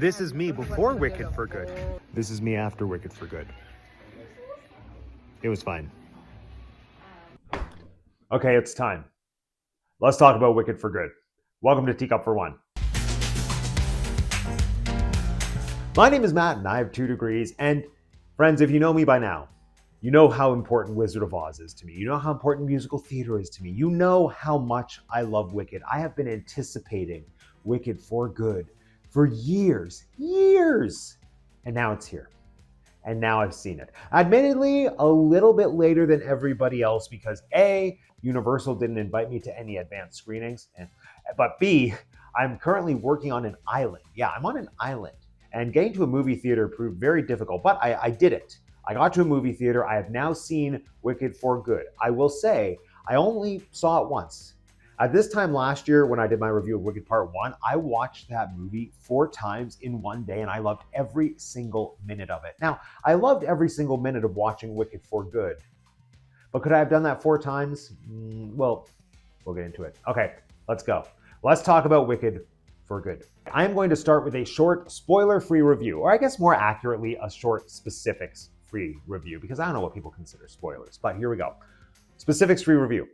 This is me before Wicked for Good. This is me after Wicked for Good. It was fine. Okay, it's time. Let's talk about Wicked for Good. Welcome to Teacup for One. My name is Matt and I have 2 degrees. And friends, if you know me by now, you know how important Wizard of Oz is to me. You know how important musical theater is to me. You know how much I love Wicked. I have been anticipating Wicked for Good for years. And now it's here. And now I've seen it. Admittedly, a little bit later than everybody else because A, Universal didn't invite me to any advanced screenings, but B, I'm currently working on an island. Yeah, I'm on an island. And getting to a movie theater proved very difficult, but I did it. I got to a movie theater. I have now seen Wicked for Good. I will say, I only saw it once. At this time last year, when I did my review of Wicked Part 1, I watched that movie 4 times in one day, and I loved every single minute of it. Now, I loved every single minute of watching Wicked for Good, but could I have done that 4 times? Well, we'll get into it. Okay, let's go. Let's talk about Wicked for Good. I am going to start with a short spoiler-free review, or I guess more accurately, a short specifics-free review, because I don't know what people consider spoilers, but here we go. Specifics-free review.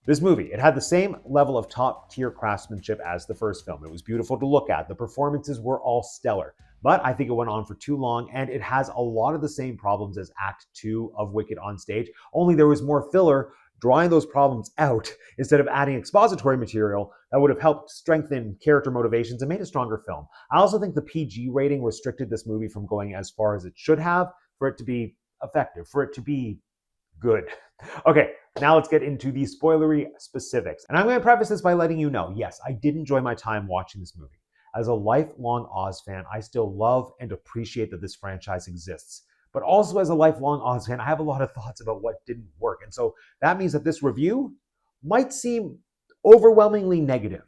This movie, it had the same level of top-tier craftsmanship as the first film. It was beautiful to look at. The performances were all stellar, but I think it went on for too long, and it has a lot of the same problems as Act 2 of Wicked on stage, only there was more filler drawing those problems out instead of adding expository material that would have helped strengthen character motivations and made a stronger film. I also think the PG rating restricted this movie from going as far as it should have for it to be effective, for it to be good. Okay, now let's get into the spoilery specifics. And I'm going to preface this by letting you know, yes, I did enjoy my time watching this movie. As a lifelong Oz fan, I still love and appreciate that this franchise exists. But also as a lifelong Oz fan, I have a lot of thoughts about what didn't work. And so that means that this review might seem overwhelmingly negative,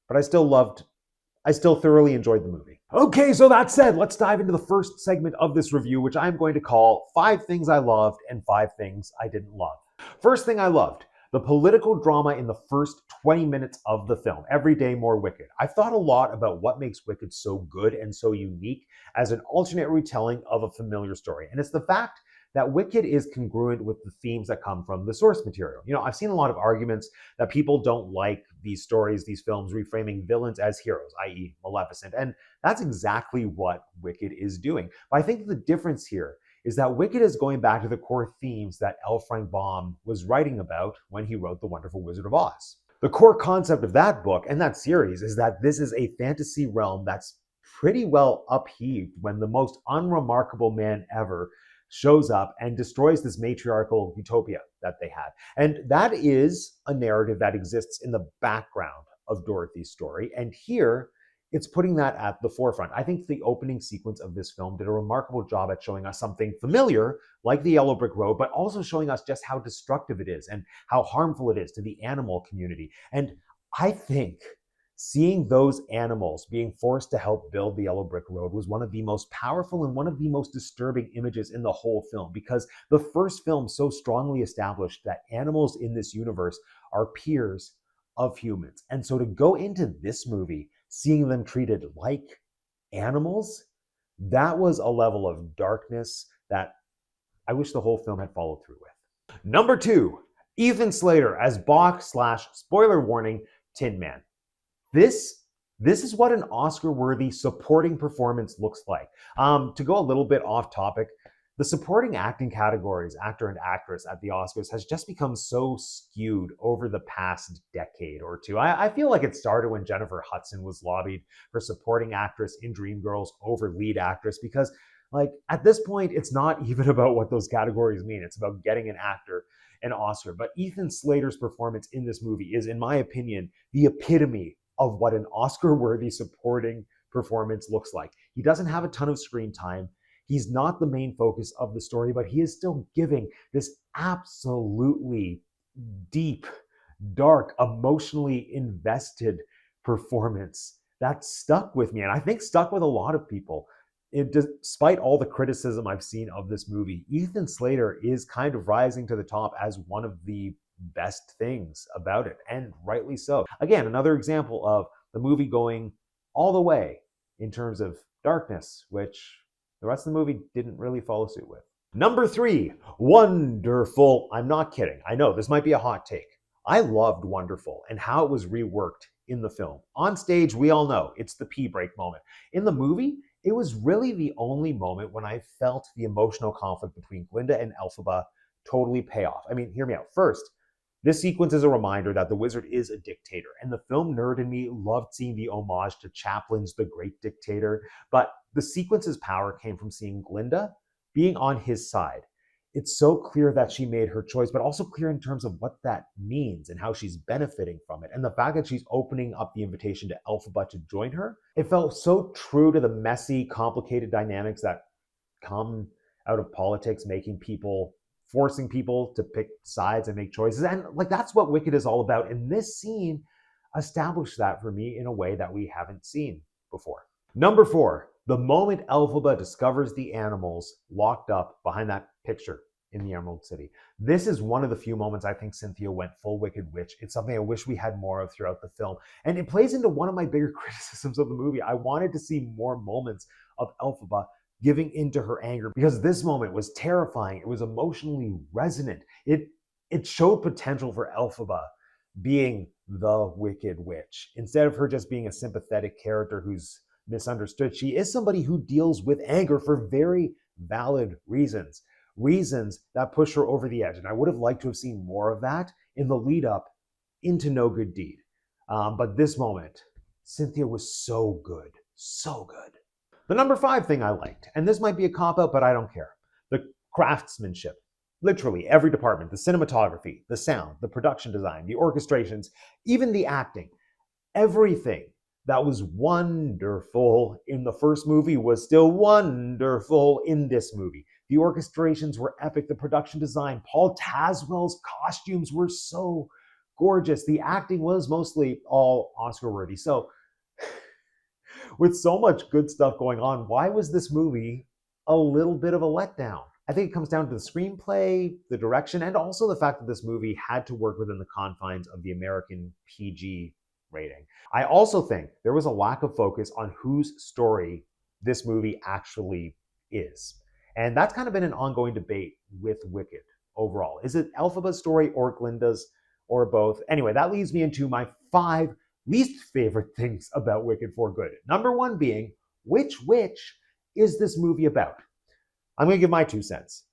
but I still thoroughly enjoyed the movie. Okay, so that said, let's dive into the first segment of this review, which I'm going to call 5 things I loved and 5 things I didn't love. First thing I loved, the political drama in the first 20 minutes of the film. Every day more Wicked. I've thought a lot about what makes Wicked so good and so unique as an alternate retelling of a familiar story. And it's the fact that Wicked is congruent with the themes that come from the source material. You know, I've seen a lot of arguments that people don't like these stories, these films, reframing villains as heroes, i.e. Maleficent. And that's exactly what Wicked is doing. But I think the difference here is that Wicked is going back to the core themes that L. Frank Baum was writing about when he wrote The Wonderful Wizard of Oz. The core concept of that book and that series is that this is a fantasy realm that's pretty well upheaved when the most unremarkable man ever shows up and destroys this matriarchal utopia that they had. And that is a narrative that exists in the background of Dorothy's story. And here, it's putting that at the forefront. I think the opening sequence of this film did a remarkable job at showing us something familiar, like the Yellow Brick Road, but also showing us just how destructive it is and how harmful it is to the animal community. And I think seeing those animals being forced to help build the Yellow Brick Road was one of the most powerful and one of the most disturbing images in the whole film, because the first film so strongly established that animals in this universe are peers of humans. And so to go into this movie, seeing them treated like animals, that was a level of darkness that I wish the whole film had followed through with. Number 2, Ethan Slater as Bach/spoiler warning, Tin Man. This is what an Oscar-worthy supporting performance looks like. To go a little bit off topic, the supporting acting categories, actor and actress at the Oscars, has just become so skewed over the past decade or two. I feel like it started when Jennifer Hudson was lobbied for supporting actress in Dreamgirls over lead actress, because like at this point, it's not even about what those categories mean. It's about getting an actor an Oscar. But Ethan Slater's performance in this movie is, in my opinion, the epitome of what an Oscar-worthy supporting performance looks like. He doesn't have a ton of screen time. He's not the main focus of the story, but he is still giving this absolutely deep, dark, emotionally invested performance that stuck with me, and I think stuck with a lot of people. Despite all the criticism I've seen of this movie, Ethan Slater is kind of rising to the top as one of the best things about it, and rightly so. Again, another example of the movie going all the way in terms of darkness, which the rest of the movie didn't really follow suit with. Number 3, Wonderful. I'm not kidding. I know this might be a hot take. I loved Wonderful and how it was reworked in the film. On stage, we all know it's the pee break moment. In the movie, it was really the only moment when I felt the emotional conflict between Glinda and Elphaba totally pay off. I mean, hear me out. First, this sequence is a reminder that the wizard is a dictator, and the film nerd in me loved seeing the homage to Chaplin's The Great Dictator, but the sequence's power came from seeing Glinda being on his side. It's so clear that she made her choice, but also clear in terms of what that means and how she's benefiting from it. And the fact that she's opening up the invitation to Elphaba to join her, it felt so true to the messy, complicated dynamics that come out of politics, forcing people to pick sides and make choices. And like that's what Wicked is all about. And this scene established that for me in a way that we haven't seen before. Number 4, the moment Elphaba discovers the animals locked up behind that picture in the Emerald City. This is one of the few moments I think Cynthia went full Wicked Witch. It's something I wish we had more of throughout the film. And it plays into one of my bigger criticisms of the movie. I wanted to see more moments of Elphaba giving into her anger, because this moment was terrifying. It was emotionally resonant. It showed potential for Elphaba being the Wicked Witch. Instead of her just being a sympathetic character who's misunderstood, she is somebody who deals with anger for very valid reasons that push her over the edge. And I would have liked to have seen more of that in the lead up into No Good Deed. But this moment, Cynthia was so good, so good. The number 5 thing I liked, and this might be a cop-out, but I don't care, the craftsmanship. Literally every department, the cinematography, the sound, the production design, the orchestrations, even the acting, everything that was wonderful in the first movie was still wonderful in this movie. The orchestrations were epic, the production design, Paul Tazwell's costumes were so gorgeous. The acting was mostly all Oscar-worthy. So with so much good stuff going on, why was this movie a little bit of a letdown? I think it comes down to the screenplay, the direction, and also the fact that this movie had to work within the confines of the American PG rating. I also think there was a lack of focus on whose story this movie actually is. And that's kind of been an ongoing debate with Wicked overall. Is it Elphaba's story or Glinda's or both? Anyway, that leads me into my 5 least favorite things about Wicked for Good. Number 1 being, which witch is this movie about? I'm going to give my 2 cents.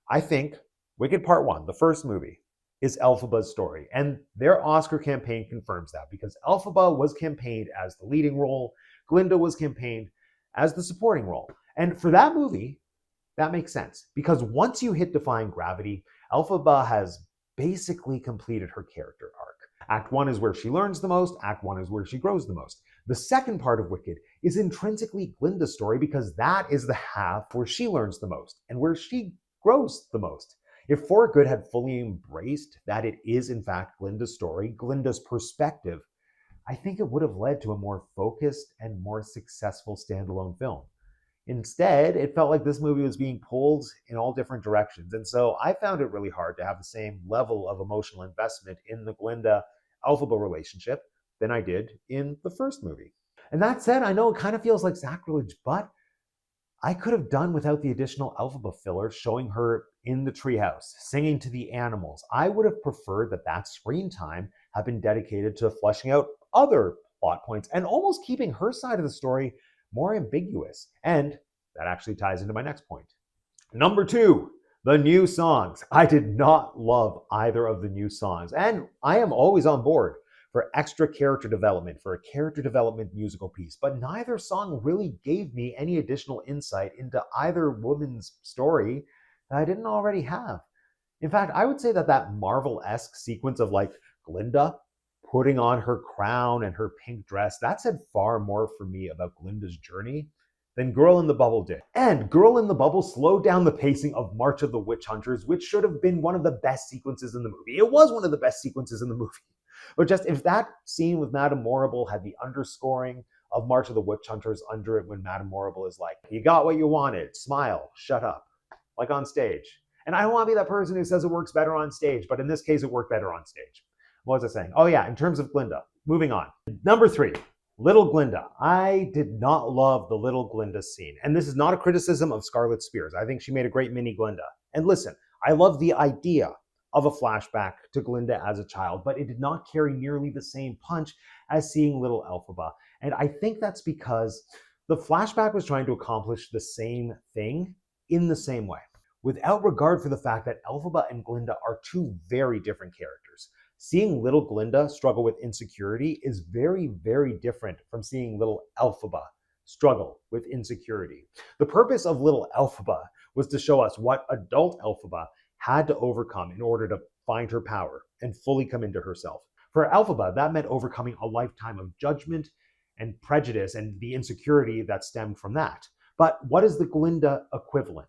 I think Wicked Part 1, the first movie, is Elphaba's story. And their Oscar campaign confirms that, because Elphaba was campaigned as the leading role, Glinda was campaigned as the supporting role. And for that movie, that makes sense, because once you hit Defying Gravity, Elphaba has basically completed her character arc. Act 1 is where she learns the most, Act 1 is where she grows the most. The second part of Wicked is intrinsically Glinda's story, because that is the half where she learns the most and where she grows the most. If For Good had fully embraced that it is in fact Glinda's story, Glinda's perspective, I think it would have led to a more focused and more successful standalone film. Instead, it felt like this movie was being pulled in all different directions. And so I found it really hard to have the same level of emotional investment in the Glinda-Elphaba relationship than I did in the first movie. And that said, I know it kind of feels like sacrilege, but I could have done without the additional Elphaba filler showing her in the treehouse, singing to the animals. I would have preferred that screen time had been dedicated to fleshing out other plot points and almost keeping her side of the story more ambiguous. And that actually ties into my next point. Number 2, the new songs. I did not love either of the new songs, and I am always on board for extra character development, for a character development musical piece, but neither song really gave me any additional insight into either woman's story that I didn't already have. In fact, I would say that Marvel-esque sequence of like Glinda putting on her crown and her pink dress, that said far more for me about Glinda's journey than Girl in the Bubble did. And Girl in the Bubble slowed down the pacing of March of the Witch Hunters, which should have been one of the best sequences in the movie. It was one of the best sequences in the movie. But just if that scene with Madame Morrible had the underscoring of March of the Witch Hunters under it, when Madame Morrible is like, you got what you wanted, smile, shut up, like on stage. And I don't want to be that person who says it works better on stage, but in this case, it worked better on stage. What was I saying? Oh yeah, in terms of Glinda. Moving on. Number 3, Little Glinda. I did not love the Little Glinda scene. And this is not a criticism of Scarlet Spears. I think she made a great mini Glinda. And listen, I love the idea of a flashback to Glinda as a child, but it did not carry nearly the same punch as seeing little Elphaba. And I think that's because the flashback was trying to accomplish the same thing in the same way, without regard for the fact that Elphaba and Glinda are two very different characters. Seeing little Glinda struggle with insecurity is very, very different from seeing little Elphaba struggle with insecurity. The purpose of little Elphaba was to show us what adult Elphaba had to overcome in order to find her power and fully come into herself. For Elphaba, that meant overcoming a lifetime of judgment and prejudice and the insecurity that stemmed from that. But what is the Glinda equivalent?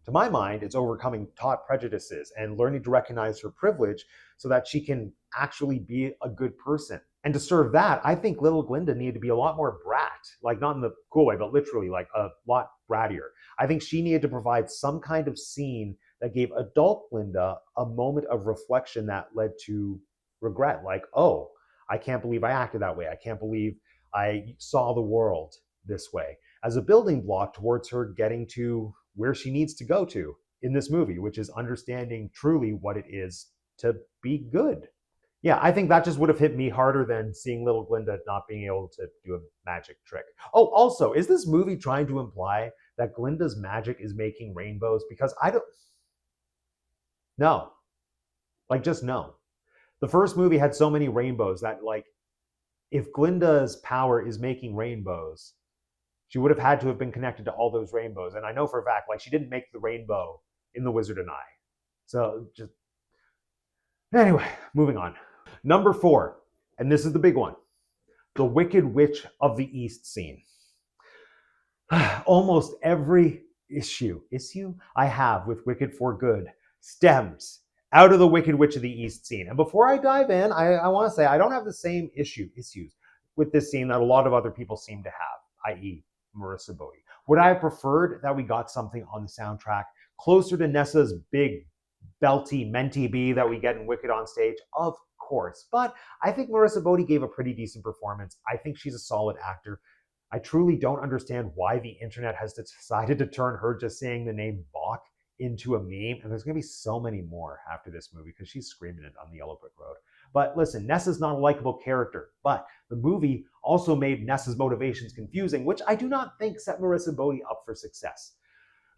To my mind, it's overcoming taught prejudices and learning to recognize her privilege so that she can actually be a good person. And to serve that, I think little Glinda needed to be a lot more brat, like not in the cool way, but literally like a lot brattier. I think she needed to provide some kind of scene that gave adult Glinda a moment of reflection that led to regret, like, oh, I can't believe I acted that way. I can't believe I saw the world this way, as a building block towards her getting to where she needs to go to in this movie, which is understanding truly what it is to be good. Yeah, I think that just would have hit me harder than seeing little Glinda not being able to do a magic trick. Oh, also, is this movie trying to imply that Glinda's magic is making rainbows? Because I don't. No. Like, just no. The first movie had so many rainbows that, like, if Glinda's power is making rainbows, she would have had to have been connected to all those rainbows. And I know for a fact, like, she didn't make the rainbow in The Wizard and I. So just, anyway, moving on. Number 4, and this is the big one, the Wicked Witch of the East scene. Almost every issue I have with Wicked for Good stems out of the Wicked Witch of the East scene. And before I dive in, I want to say I don't have the same issues with this scene that a lot of other people seem to have, i.e. Marissa Bodie. Would I have preferred that we got something on the soundtrack closer to Nessa's big, belty, mentee bee that we get in Wicked on stage? Of course. But I think Marissa Bodie gave a pretty decent performance. I think she's a solid actor. I truly don't understand why the internet has decided to turn her just saying the name Bach into a meme. And there's going to be so many more after this movie because she's screaming it on the Yellow Brick Road. But listen, Nessa's not a likable character, but the movie also made Nessa's motivations confusing, which I do not think set Marissa Bodie up for success.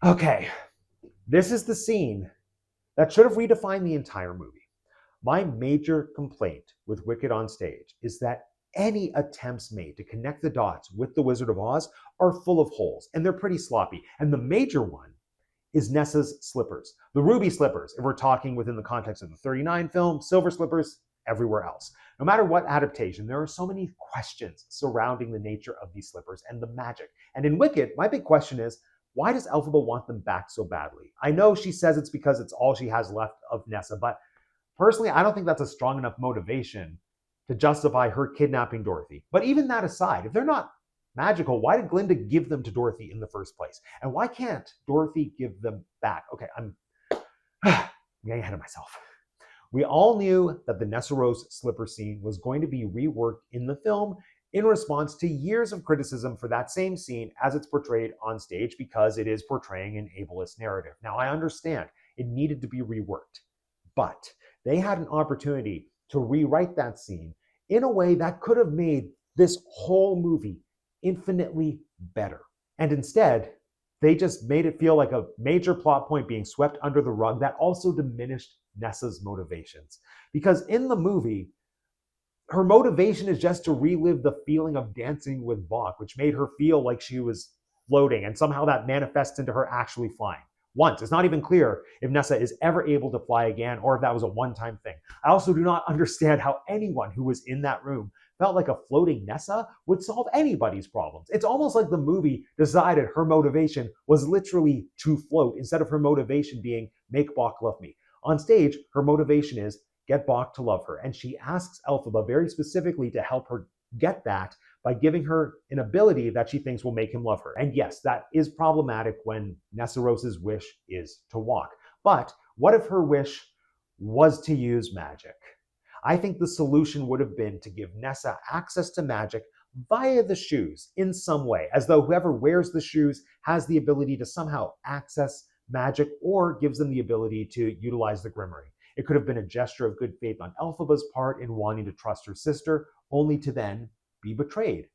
Okay, this is the scene that should have redefined the entire movie. My major complaint with Wicked on stage is that any attempts made to connect the dots with The Wizard of Oz are full of holes, and they're pretty sloppy. And the major one is Nessa's slippers. The ruby slippers, if we're talking within the context of the 39 film, silver slippers everywhere else. No matter what adaptation, there are so many questions surrounding the nature of these slippers and the magic. And in Wicked, my big question is, why does Elphaba want them back so badly? I know she says it's because it's all she has left of Nessa, but personally, I don't think that's a strong enough motivation to justify her kidnapping Dorothy. But even that aside, if they're not magical, why did Glinda give them to Dorothy in the first place? And why can't Dorothy give them back? Okay, I'm getting ahead of myself. We all knew that the Nessa Rose slipper scene was going to be reworked in the film in response to years of criticism for that same scene as it's portrayed on stage because it is portraying an ableist narrative. Now, I understand it needed to be reworked, but they had an opportunity to rewrite that scene in a way that could have made this whole movie infinitely better. And instead, they just made it feel like a major plot point being swept under the rug that also diminished Nessa's motivations. Because in the movie, her motivation is just to relive the feeling of dancing with Bach, which made her feel like she was floating, and somehow that manifests into her actually flying. Once. It's not even clear if Nessa is ever able to fly again or if that was a one-time thing. I also do not understand how anyone who was in that room felt like a floating Nessa would solve anybody's problems. It's almost like the movie decided her motivation was literally to float instead of her motivation being make Bach love me. On stage, her motivation is get Bach to love her. And she asks Elphaba very specifically to help her get that by giving her an ability that she thinks will make him love her. And yes, that is problematic when Nessa Rose's wish is to walk. But what if her wish was to use magic? I think the solution would have been to give Nessa access to magic via the shoes in some way, as though whoever wears the shoes has the ability to somehow access magic or gives them the ability to utilize the grimoire. It could have been a gesture of good faith on Elphaba's part in wanting to trust her sister, only to then be betrayed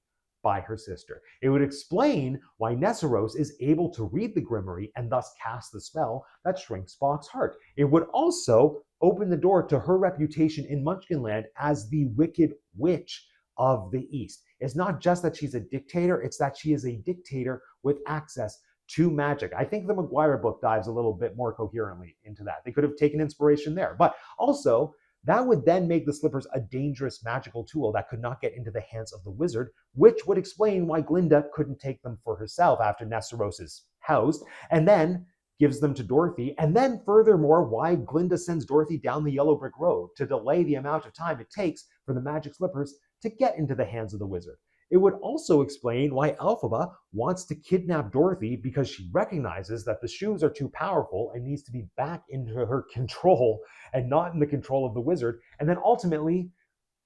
by her sister. It would explain why Nessarose is able to read the grimoire and thus cast the spell that shrinks Spock's heart. It would also open the door to her reputation in Munchkinland as the Wicked Witch of the East. It's not just that she's a dictator, it's that she is a dictator with access to magic. I think the Maguire book dives a little bit more coherently into that. They could have taken inspiration there. But also, that would then make the slippers a dangerous magical tool that could not get into the hands of the wizard, which would explain why Glinda couldn't take them for herself after Nessarose is housed, and then gives them to Dorothy, and then furthermore, why Glinda sends Dorothy down the yellow brick road to delay the amount of time it takes for the magic slippers to get into the hands of the wizard. It would also explain why Elphaba wants to kidnap Dorothy because she recognizes that the shoes are too powerful and needs to be back into her control and not in the control of the wizard. And then ultimately,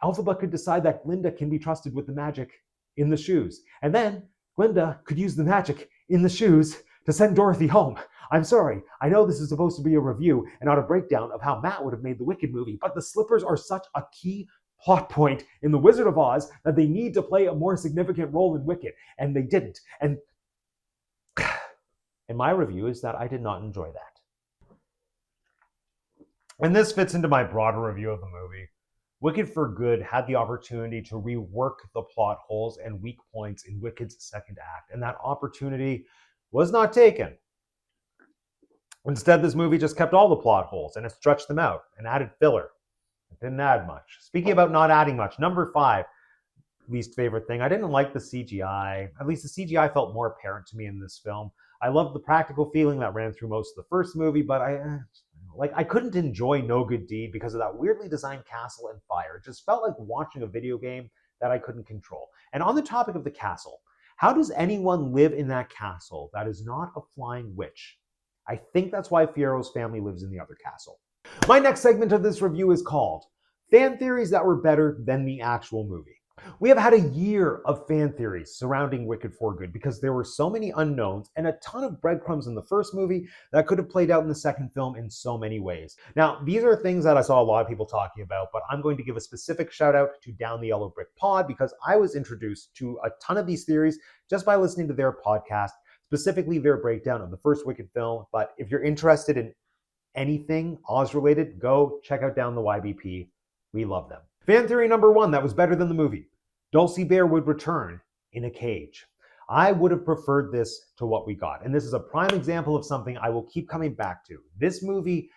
Elphaba could decide that Glinda can be trusted with the magic in the shoes. And then Glinda could use the magic in the shoes to send Dorothy home. I'm sorry, I know this is supposed to be a review and not a breakdown of how Matt would have made the Wicked movie, but the slippers are such a key plot point in The Wizard of Oz that they need to play a more significant role in Wicked, and they didn't. And my review is that I did not enjoy that. And this fits into my broader review of the movie. Wicked for Good had the opportunity to rework the plot holes and weak points in Wicked's second act, and that opportunity was not taken. Instead, this movie just kept all the plot holes and it stretched them out and added filler. It didn't add much. Speaking about not adding much, number 5, least favorite thing, I didn't like the CGI. At least the CGI felt more apparent to me in this film. I loved the practical feeling that ran through most of the first movie, but I couldn't enjoy No Good Deed because of that weirdly designed castle and fire. It just felt like watching a video game that I couldn't control. And on the topic of the castle, how does anyone live in that castle that is not a flying witch? I think that's why Fiero's family lives in the other castle. My next segment of this review is called Fan Theories That Were Better Than the Actual Movie. We have had a year of fan theories surrounding Wicked for Good because there were so many unknowns and a ton of breadcrumbs in the first movie that could have played out in the second film in so many ways. Now, these are things that I saw a lot of people talking about, but I'm going to give a specific shout out to Down the Yellow Brick Pod because I was introduced to a ton of these theories just by listening to their podcast, specifically their breakdown of the first Wicked film. But if you're interested in anything Oz related, go check out Down the YBP. We love them. Fan theory number 1 that was better than the movie. Dulcibear would return in a cage. I would have preferred this to what we got. And this is a prime example of something I will keep coming back to. This movie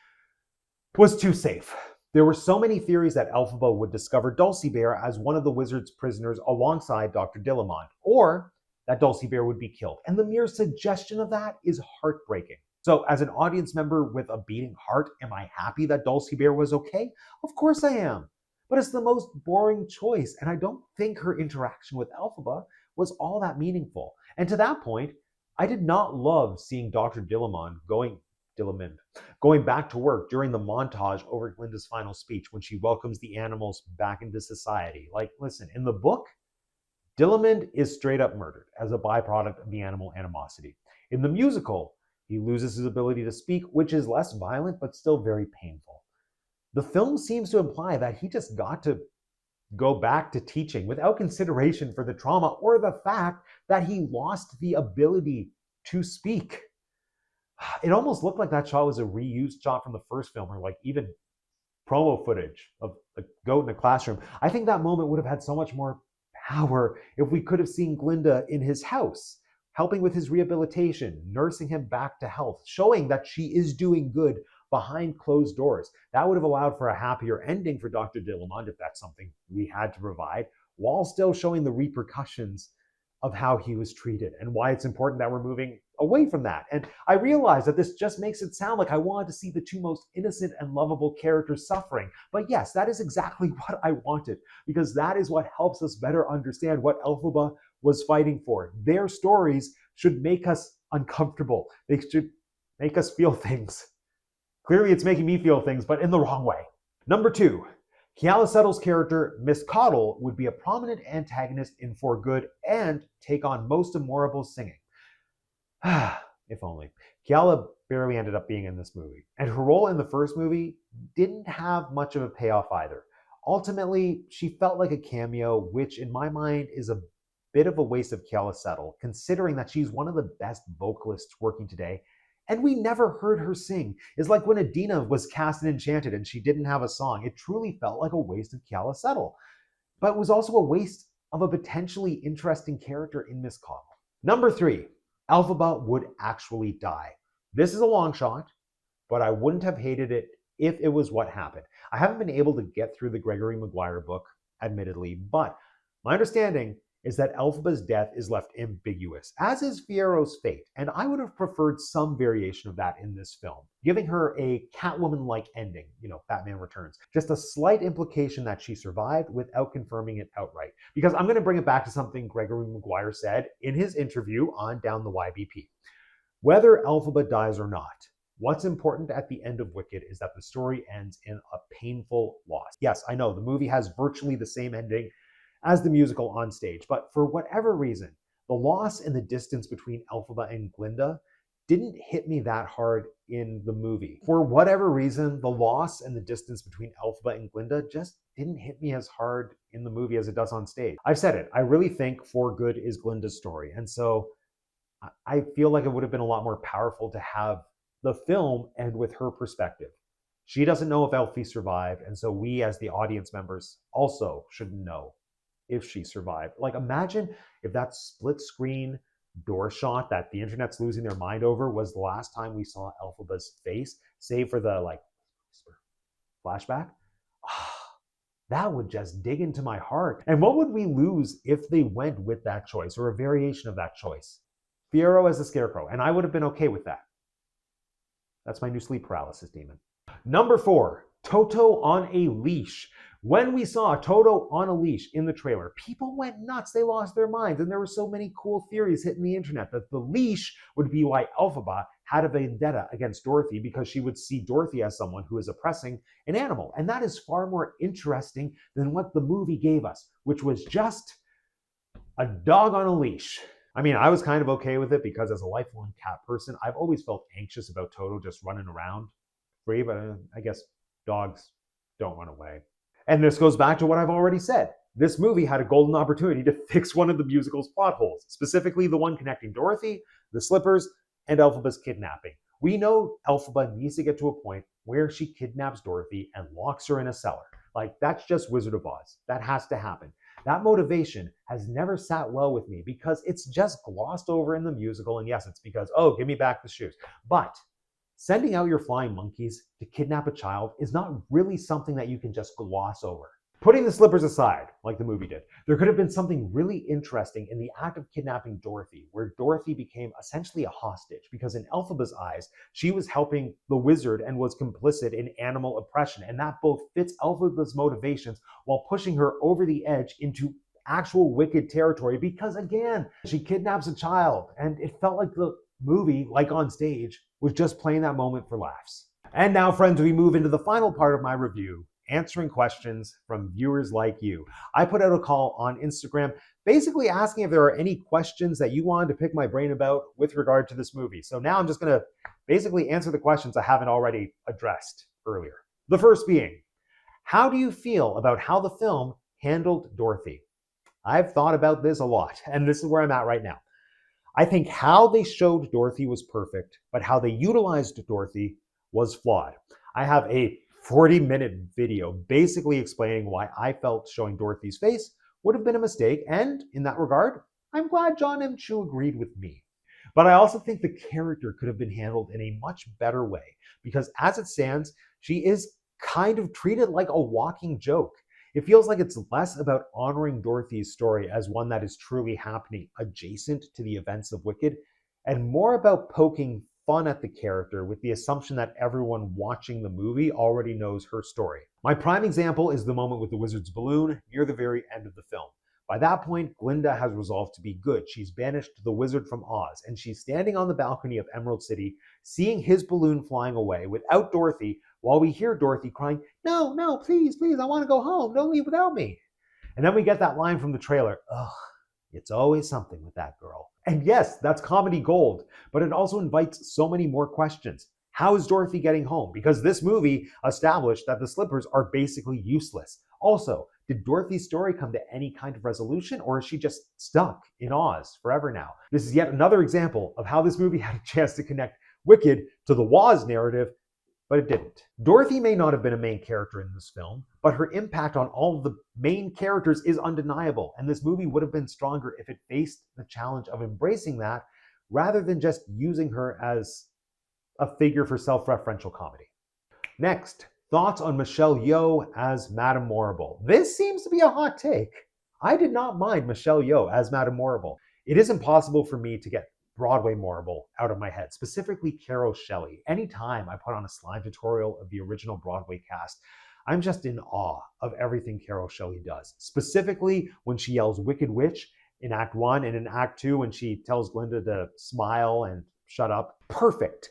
was too safe. There were so many theories that Elphaba would discover Dulcibear as one of the wizard's prisoners alongside Dr. Dillamond, or that Dulcibear would be killed. And the mere suggestion of that is heartbreaking. So as an audience member with a beating heart, am I happy that Dulcibear was okay? Of course I am. But it's the most boring choice, and I don't think her interaction with Elphaba was all that meaningful. And to that point, I did not love seeing Dr. Dillamond going back to work during the montage over Glinda's final speech when she welcomes the animals back into society. Like, listen, in the book, Dillamond is straight up murdered as a byproduct of the animal animosity. In the musical, he loses his ability to speak, which is less violent, but still very painful. The film seems to imply that he just got to go back to teaching without consideration for the trauma or the fact that he lost the ability to speak. It almost looked like that shot was a reused shot from the first film, or like even promo footage of a goat in a classroom. I think that moment would have had so much more power if we could have seen Glinda in his house, helping with his rehabilitation, nursing him back to health, showing that she is doing good behind closed doors. That would have allowed for a happier ending for Dr. Dillamond, if that's something we had to provide, while still showing the repercussions of how he was treated and why it's important that we're moving away from that. And I realize that this just makes it sound like I wanted to see the two most innocent and lovable characters suffering. But yes, that is exactly what I wanted, because that is what helps us better understand what Elphaba was fighting for. Their stories should make us uncomfortable. They should make us feel things. Clearly, it's making me feel things, but in the wrong way. Number 2, Keala Settle's character, Miss Coddle, would be a prominent antagonist in For Good and take on most of Morrible's singing. If only. Keala barely ended up being in this movie, and her role in the first movie didn't have much of a payoff either. Ultimately, she felt like a cameo, which in my mind is a bit of a waste of Keala Settle, considering that she's one of the best vocalists working today, and we never heard her sing. It's like when Adina was cast in Enchanted and she didn't have a song. It truly felt like a waste of Keala Settle, but it was also a waste of a potentially interesting character in Miss Coddle. Number 3, Elphaba would actually die. This is a long shot, but I wouldn't have hated it if it was what happened. I haven't been able to get through the Gregory Maguire book, admittedly, but my understanding is that Elphaba's death is left ambiguous, as is Fiyero's fate, and I would have preferred some variation of that in this film, giving her a Catwoman-like ending, Batman Returns. Just a slight implication that she survived without confirming it outright. Because I'm going to bring it back to something Gregory Maguire said in his interview on Down the YBP. Whether Elphaba dies or not, what's important at the end of Wicked is that the story ends in a painful loss. Yes, I know, the movie has virtually the same ending as the musical on stage, but for whatever reason, the loss and the distance between Elphaba and Glinda didn't hit me that hard in the movie. For whatever reason, the loss and the distance between Elphaba and Glinda just didn't hit me as hard in the movie as it does on stage. I've said it, I really think For Good is Glinda's story, and so I feel like it would have been a lot more powerful to have the film end with her perspective. She doesn't know if Elfie survived, and so we as the audience members also shouldn't know if she survived. Like, imagine if that split screen door shot that the internet's losing their mind over was the last time we saw Elphaba's face, save for the flashback. That would just dig into my heart. And what would we lose if they went with that choice or a variation of that choice? Fiyero as a scarecrow, and I would have been okay with that. That's my new sleep paralysis demon. Number 4, Toto on a leash. When we saw Toto on a leash in the trailer, people went nuts. They lost their minds. And there were so many cool theories hitting the internet that the leash would be why Elphaba had a vendetta against Dorothy, because she would see Dorothy as someone who is oppressing an animal. And that is far more interesting than what the movie gave us, which was just a dog on a leash. I mean, I was kind of okay with it because as a lifelong cat person, I've always felt anxious about Toto just running around free, but I guess dogs don't run away. And this goes back to what I've already said. This movie had a golden opportunity to fix one of the musical's plot holes, specifically the one connecting Dorothy, the slippers, and Elphaba's kidnapping. We know Elphaba needs to get to a point where she kidnaps Dorothy and locks her in a cellar. Like, that's just Wizard of Oz. That has to happen. That motivation has never sat well with me because it's just glossed over in the musical. And yes, it's because, oh, give me back the shoes. But sending out your flying monkeys to kidnap a child is not really something that you can just gloss over. Putting the slippers aside, like the movie did, there could have been something really interesting in the act of kidnapping Dorothy, where Dorothy became essentially a hostage, because in Elphaba's eyes, she was helping the wizard and was complicit in animal oppression, and that both fits Elphaba's motivations while pushing her over the edge into actual wicked territory, because again, she kidnaps a child, and it felt like the movie, like on stage, was just playing that moment for laughs. And now, friends, we move into the final part of my review, answering questions from viewers like you. I put out a call on Instagram basically asking if there are any questions that you wanted to pick my brain about with regard to this movie. So now I'm just going to basically answer the questions I haven't already addressed earlier. The first being, how do you feel about how the film handled Dorothy? I've thought about this a lot, and this is where I'm at right now. I think how they showed Dorothy was perfect, but how they utilized Dorothy was flawed. I have a 40-minute video basically explaining why I felt showing Dorothy's face would have been a mistake, and in that regard, I'm glad John M. Chu agreed with me. But I also think the character could have been handled in a much better way, because as it stands, she is kind of treated like a walking joke. It feels like it's less about honoring Dorothy's story as one that is truly happening adjacent to the events of Wicked, and more about poking fun at the character with the assumption that everyone watching the movie already knows her story. My prime example is the moment with the wizard's balloon near the very end of the film. By that point, Glinda has resolved to be good. She's banished the wizard from Oz, and she's standing on the balcony of Emerald City, seeing his balloon flying away without Dorothy, while we hear Dorothy crying, "No, no, please, please, I want to go home. Don't leave without me." And then we get that line from the trailer, "Ugh, it's always something with that girl." And yes, that's comedy gold, but it also invites so many more questions. How is Dorothy getting home? Because this movie established that the slippers are basically useless. Also, did Dorothy's story come to any kind of resolution, or is she just stuck in Oz forever now? This is yet another example of how this movie had a chance to connect Wicked to the Woz narrative, but it didn't. Dorothy may not have been a main character in this film, but her impact on all of the main characters is undeniable, and this movie would have been stronger if it faced the challenge of embracing that rather than just using her as a figure for self-referential comedy. Next, thoughts on Michelle Yeoh as Madame Morrible. This seems to be a hot take. I did not mind Michelle Yeoh as Madame Morrible. It is impossible for me to get Broadway Morrible out of my head, specifically Carol Shelley. Anytime I put on a slime tutorial of the original Broadway cast, I'm just in awe of everything Carol Shelley does. Specifically when she yells Wicked Witch in Act 1 and in Act 2 when she tells Glinda to smile and shut up. Perfect.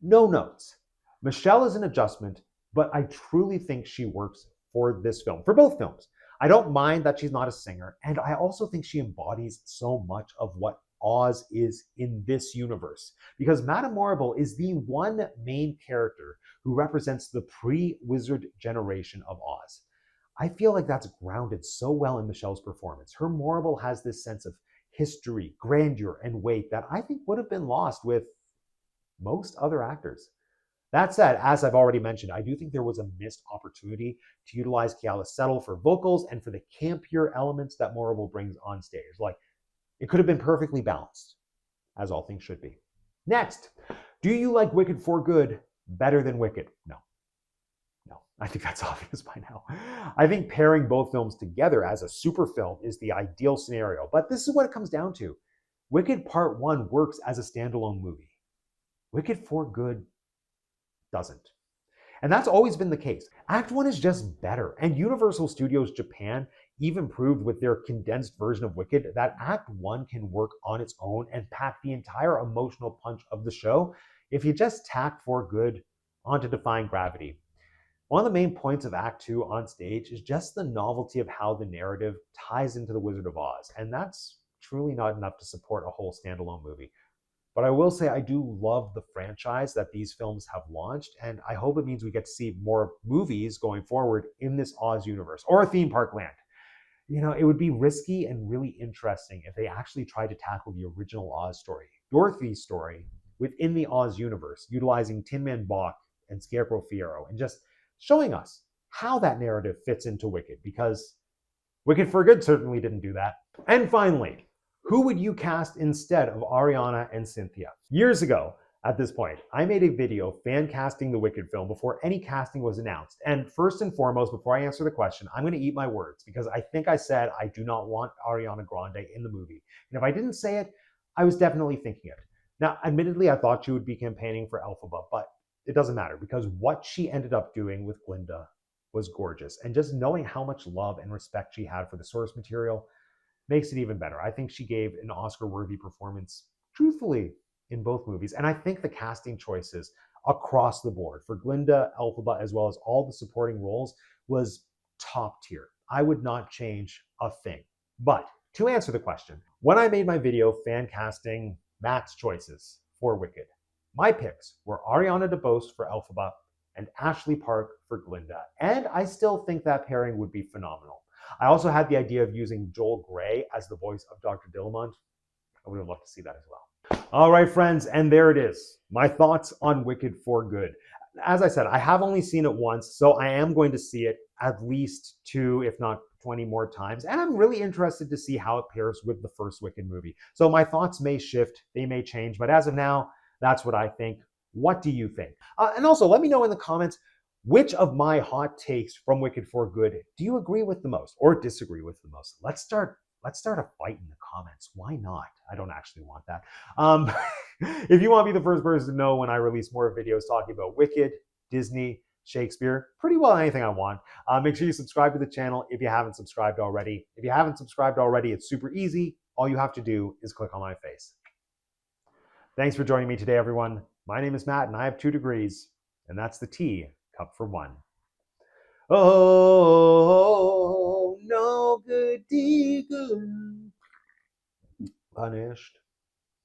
No notes. Michelle is an adjustment, but I truly think she works for this film, for both films. I don't mind that she's not a singer, and I also think she embodies so much of what Oz is in this universe, because Madame Morrible is the one main character who represents the pre-Wizard generation of Oz. I feel like that's grounded so well in Michelle's performance. Her Morrible has this sense of history, grandeur, and weight that I think would have been lost with most other actors. That said, as I've already mentioned, I do think there was a missed opportunity to utilize Keala Settle for vocals and for the campier elements that Morrible brings on stage. Like, it could have been perfectly balanced, as all things should be. Next, do you like Wicked for Good better than Wicked? No. No, I think that's obvious by now. I think pairing both films together as a super film is the ideal scenario, but this is what it comes down to. Wicked Part 1 works as a standalone movie. Wicked for Good doesn't. And that's always been the case. Act 1 is just better, and Universal Studios Japan even proved with their condensed version of Wicked that Act 1 can work on its own and pack the entire emotional punch of the show if you just tack For Good onto Defying Gravity. One of the main points of Act 2 on stage is just the novelty of how the narrative ties into The Wizard of Oz, and that's truly not enough to support a whole standalone movie. But I will say I do love the franchise that these films have launched, and I hope it means we get to see more movies going forward in this Oz universe, or a theme park land. You know, it would be risky and really interesting if they actually tried to tackle the original Oz story, Dorothy's story, within the Oz universe, utilizing Tin Man Bach and Scarecrow Fierro, and just showing us how that narrative fits into Wicked, because Wicked for Good certainly didn't do that. And finally, who would you cast instead of Ariana and Cynthia? Years ago, at this point, I made a video fan casting the Wicked film before any casting was announced. And first and foremost, before I answer the question, I'm going to eat my words because I think I said I do not want Ariana Grande in the movie. And if I didn't say it, I was definitely thinking it. Now, admittedly, I thought she would be campaigning for Elphaba, but it doesn't matter because what she ended up doing with Glinda was gorgeous. And just knowing how much love and respect she had for the source material makes it even better. I think she gave an Oscar-worthy performance, truthfully, in both movies. And I think the casting choices across the board for Glinda, Elphaba, as well as all the supporting roles was top tier. I would not change a thing. But to answer the question, when I made my video fan casting Matt's choices for Wicked, my picks were Ariana DeBose for Elphaba and Ashley Park for Glinda. And I still think that pairing would be phenomenal. I also had the idea of using Joel Grey as the voice of Dr. Dillamond. I would have loved to see that as well. All right, friends, and there it is. My thoughts on Wicked for Good. As I said, I have only seen it once, so I am going to see it at least 2, if not 20 more times. And I'm really interested to see how it pairs with the first Wicked movie. So my thoughts may shift, they may change, but as of now, that's what I think. What do you think? And also, let me know in the comments, which of my hot takes from Wicked for Good do you agree with the most or disagree with the most? Let's start a fight in the comments. Why not? I don't actually want that. If you want to be the first person to know when I release more videos talking about Wicked, Disney, Shakespeare, pretty well anything I want, make sure you subscribe to the channel if you haven't subscribed already. If you haven't subscribed already, it's super easy. All you have to do is click on my face. Thanks for joining me today, everyone. My name is Matt, and I have 2 degrees, and that's the T Cup for one. Oh, no good deed punished.